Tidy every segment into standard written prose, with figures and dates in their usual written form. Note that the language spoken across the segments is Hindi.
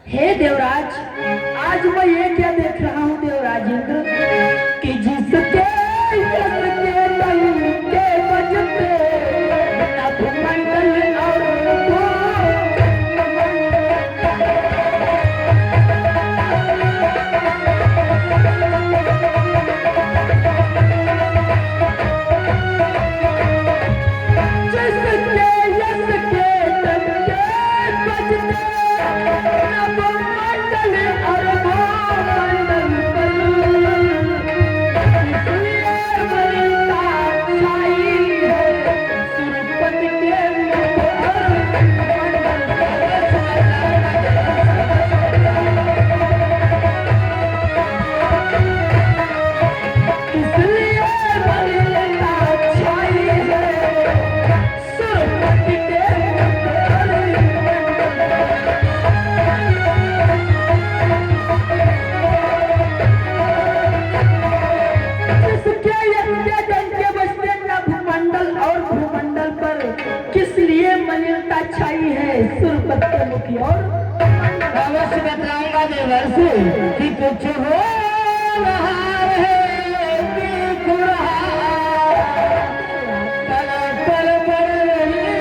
हे देवराज, आज मैं ये क्या देख रहा हूँ देवराज इंद्र कि जिसके तन के बजते नभमंडल छाई है सुरपत के मुखी और अवश्य बतलाऊंगा देवर्ष कि कुछ हो रहा है दिख रहा पल पल बढ़ रही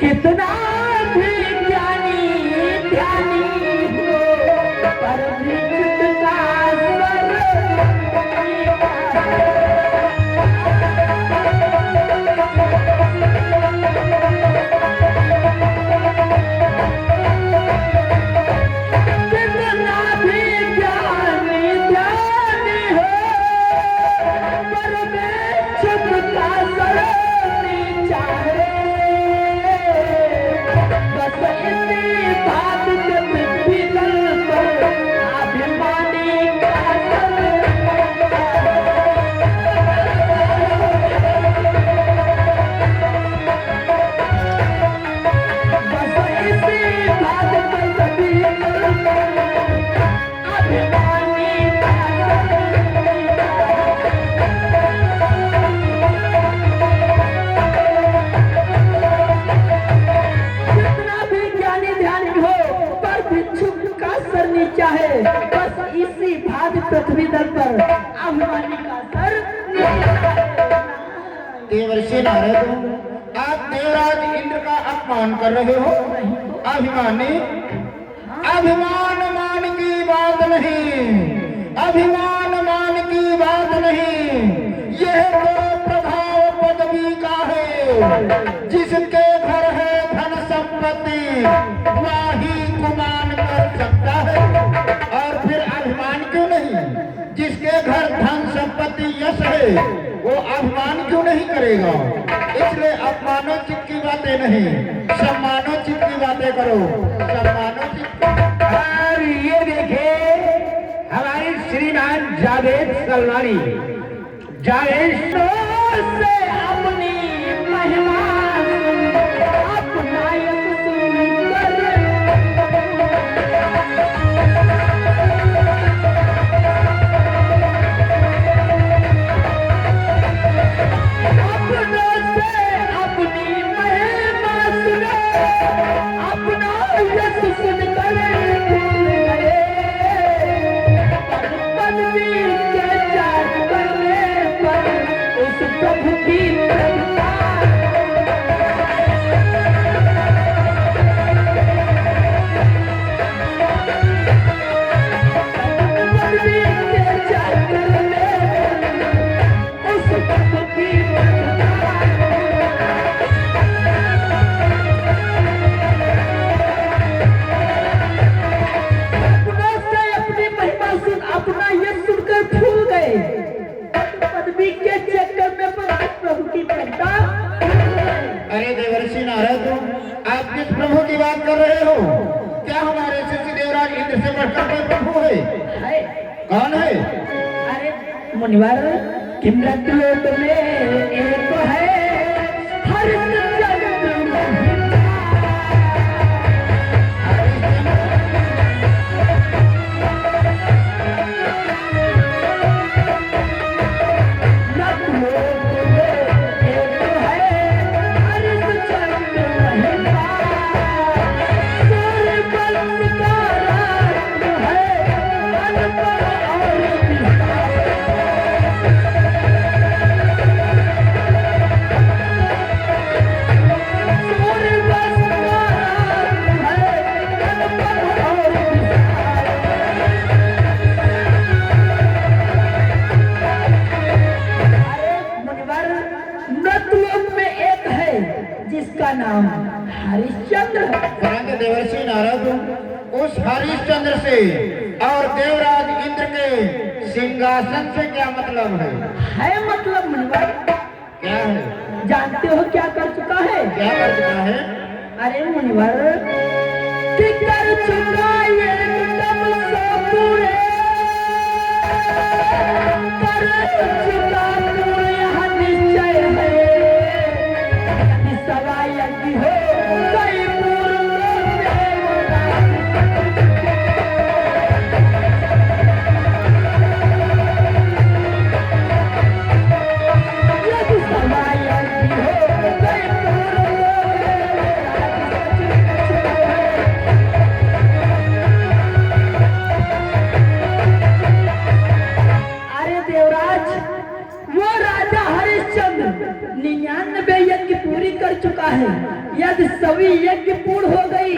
कितना भी ज्ञानी ध्यानी हो पर विचित का कितना भी ज्ञानी ध्यानी हो पर विचित का सरनी चाहे चाहे बस इसी भाग पृथ्वी दल पर अभिमानी का सर देवर्षि नारद, आप देवराज इंद्र का अपमान कर रहे हो। अभिमानी अभिमान मान की बात नहीं, अभिमान मान की बात नहीं, यह तो प्रभाव पदवी का है। जिसके घर है धन संपत्ति वही गुमान कर सकता है। और फिर अभिमान क्यों नहीं, जिसके प्रति यश है वो अभिमान क्यों नहीं करेगा? इसलिए अपमानोचित की बातें नहीं, सम्मानोचित की बातें करो। सम्मानोचित। और ये देखे हमारे श्रीमान जावेद सलमानी, जावेद से अपनी महिमा अपना यश सुनकर अरे देवर्षि नारद, आप किस प्रभु की बात कर रहे हो? क्या हमारे शिष्य देवराज इंद्र से बढ़कर कोई प्रभु है? कौन है? अरे मुनिवर, किमरत लोक में एक है हरिश्चंद्र महिमा। जिसका नाम हरिश्चंद्र। परंतु देवर्षि नारद, उस हरिश्चंद्र से और देवराज इंद्र के सिंहासन से क्या मतलब है? है मतलब मुनिवर। क्या है? जानते हो क्या कर चुका है? क्या कर चुका है? अरे मुनिवर, कि कर चुका ये एकदम सो पूरे, कर चुका तू यह निश्चय है, सवाई यज्ञ हो कई पूर्व यदि सवाई यज्ञ हो कई अरे देवराज, वो राजा हरिश्चंद्र 99 यज्ञ पूरी कर चुका है। यदि सभी यज्ञ पूर्ण हो गई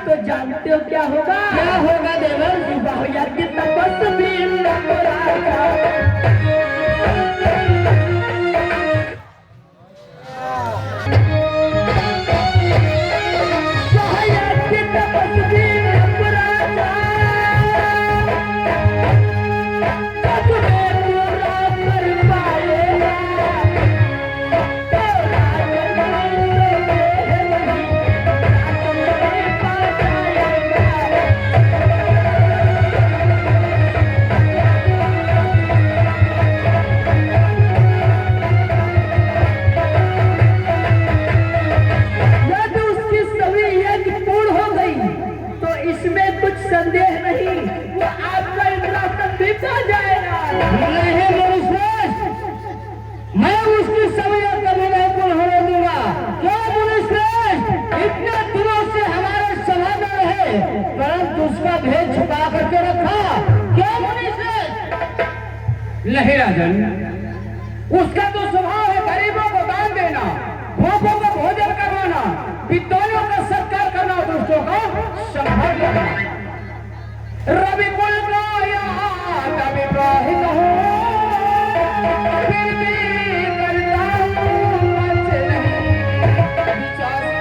तो जानते हो क्या होगा? क्या होगा देवर? विवाह यज्ञ तपस्वी राजा। यज्ञ तपस्वी राजा संदेह नहीं, वो आपका इंद्रासन भी पा जाएगा। नहीं मुनिश्रेष्ठ, मैं उसकी सभी कभी नहीं पूर्ण होने दूंगा। क्यों मुनिश्रेष्ठ? इतने दिनों से हमारे सभा में रहे, परंतु उसका भेद छुपा करके रखा। क्यों मुनिश्रेष्ठ? नहीं राजन, उसका तो स्वभाव है गरीबों को दान देना, भूखों को भोजन करवाना, विद्वानों का सत्कार करना, दुष्टों का संहार करना। रवि कुल का याद अविवाहित हो, फिर भी करता हूँ मच नहीं विश्वास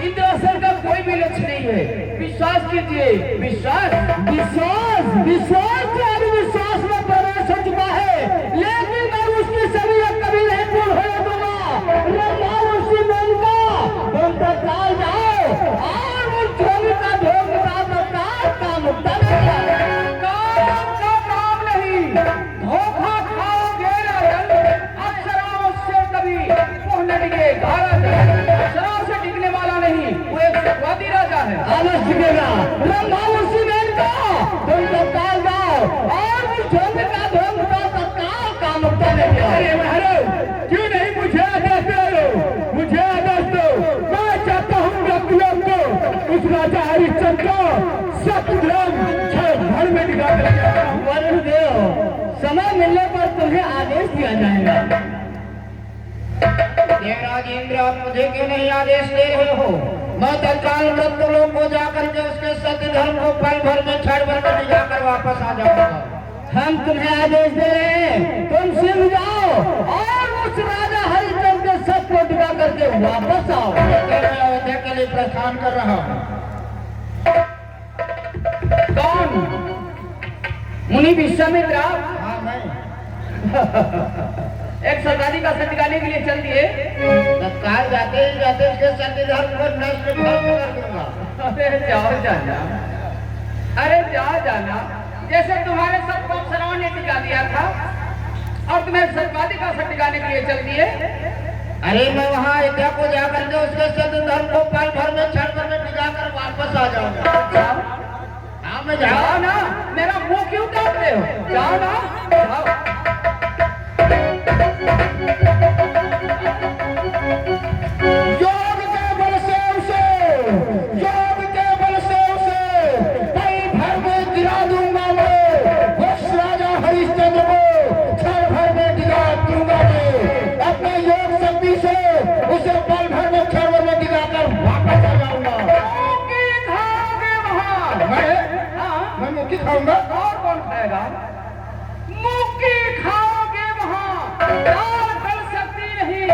इंद्रासन का कोई भी लक्ष्य नहीं है। विश्वास कीजिए, विश्वास विश्वास विश्वास तुम्हारी विश्वास में प्रवेश हो चुका है, लेकिन मैं उसकी सभी कभी नहीं पूर्ण होने दूंगा। रंगाल उसी मन का तुम तत्काल जाओ और उस झोली का भोग काम मुक्ता काम नहीं, धोखा खाओगे राजन। अक्षरा उससे कभी मुंह न डिगे, शराब से डिगने वाला नहीं, वो एक सत्वादी राजा है। अवश्य टिकेगा। रंगाल उसी मन का तुम तत्काल जाओ और उस झोली का भोग तत्काल काम मुक्ता अरे महाराज, क्यों नहीं मुझे आदेश दे रहे हो? मुझे आदेश दो। मैं चाहता हूँ को उस राजा हरिश्चंद्र को सतग्राम भर में दिखा कर वरुण देव, समय मिलने पर तुम्हें आदेश दिया जाएगा। देवराज इंद्र, आप मुझे क्यों नहीं आदेश दे रहे हो? मैं तत्काल मृत्युलोक को जाकर के उसके सत्य धर्म को पल भर में क्षण भर में दिखाकर वापस आ जाऊंगा। हम तुम्हें आदेश दे रहे हैं, तुम सिंह जाओ और उस राजा हरिश्चंद्र के सत्य को दिखा करके वापस आओ। मैं अयोध्या के लिए प्रस्थान कर रहा हूँ। कौन? मुनि विश्वामित्र? हाँ, मैं एक सरदारी का सत्य दिखाने के लिए चल दिए। तत्काल जाते ही जाते उसके सत्य धर्म को नष्ट कर दूंगा। अरे जाओ जाना, अरे जाओ जाना। जैसे तुम्हारे सबको अप्सराओं ने टिका दिया था और तुम्हें सरदारी का सत्य दिखाने के लिए चल दिए। अरे मैं वहाँ अयोध्या को जाकर के उसके सत्य धर्म को पल भर में क्षण भर में दिखाकर वापस आ जाऊंगा। हाँ, मैं जाओ ना, मेरा मुंह क्यों काटते हो? जाओ ना, जाओ। योग के बल से उसे, योग के बल से उसे कई भर में गिरा दूंगा मैं। उस राजा हरिश्चंद्र को क्षण भर में गिरा दूंगा मैं। अपने योग शक्ति से उसे पल भर में क्षण भर में गिराकर वापस आ जाऊंगा। मुक्की खाओगे वहाँ? मैं मुक्की खाऊंगा। और कौन खाएगा? मुक्की खाओगे वहाँ। चाल चल सकती नहीं,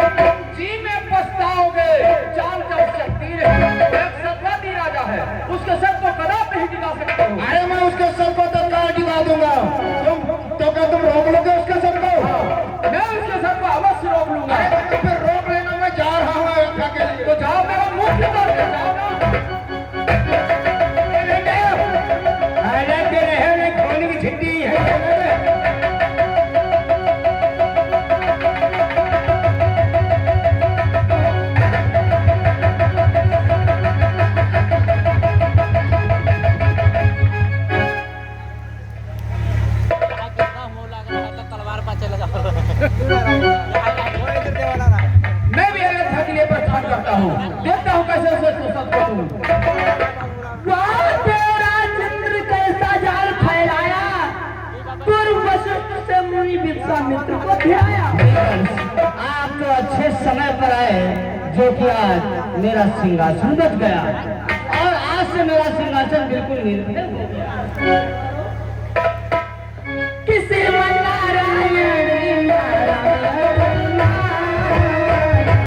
जी में पछताओगे। चाल चल सकती नहीं। एक सत्वादी राजा है, उसके सर को कदापि नहीं टिका सकते हो। अरे मैं उसके सर को तत्काल गिरा दूंगा। तो क्या तुम रोक लोगे उसके सर को? मैं उसके सर को अवश्य रोक लूंगा। अरे तो फिर रोक लेना, मैं जा रहा हूँ अयोध्या के लिए। तो जाओ, मेरा मुंह क्यों काटते? जाओ ना। खोने की छिट्टी है। मैं भी अयोध्या के लिए प्रस्थान करता हूँ। देखता हूँ कैसे उसे सब करूँ। चंद्र कैसा जाल फैलाया, पूर्व वशिष्ठ से मुनि विश्वामित्र को धियाया। आप तो अच्छे समय पर आए, जो कि आज मेरा सिंहासन बच गया और आज से मेरा सिंहासन बिल्कुल निर्भय हो गया।